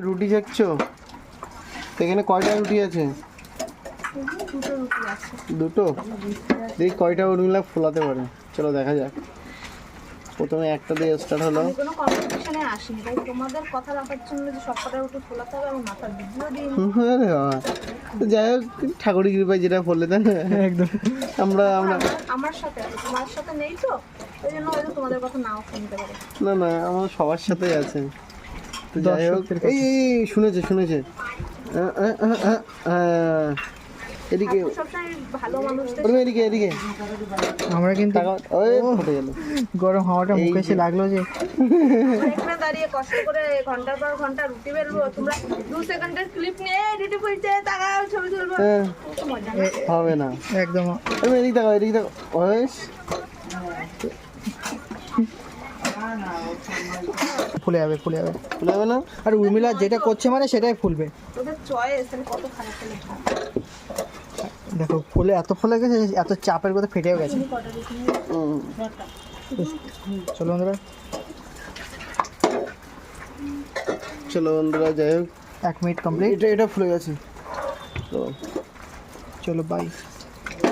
রুটি দেখছো? এখানে কয়টা রুটি আছে? দুটো। দেখি কয়টা উর্মিলা ফোলাতে পারে। চলো দেখা যাক। প্রথমে একটা দিয়ে স্টার্ট হলো। আমি কোনো কম্পিটিশনে আসিনি, তাই তোমাদের কথা রাখার জন্য যে সবকটা রুটি ফোলাতে হবে আমি মাথার ভিডিও দিই। আরে বাবা, যাই হোক ঠাকুরের কৃপায় যেটা বললে তাই না? একদম। আমরা আমার সাথে আছে, তোমার সাথে নেই তো, ওই জন্য হয়তো তোমাদের কথা নাও শুনতে পারে। না না, আমার সবার সাথেই আছে। তো যাই হোক, এই শুনেছে এদিকে ভালো মানুষদের এদিকে আমরা কিন্তু গরম হাওয়াটা মুখে এসে লাগলো যে এখানে দাঁড়িয়ে কষ্ট করে ঘন্টার পর ঘন্টা রুটি বেলবো, তোমরা 2 সেকেন্ডের ক্লিপ নিয়ে রুটি ফুলছে তাকাও ছবি তুলবো, হবে না একদম। এদিকে দেখো ফুলে যাবে না। আর উর্মিলা যেটা করছে মানে সেটাই ফুলবে। ওদের চয়েস কত খারাপ হলে দেখো এত ফুলে গেছে, এত চাপের কথা ফেটেও গেছে। চলো বন্ধুরা যাই হোক 1 মিনিট কমপ্লিট। এটা ফুলে গেছে। চলো বাই।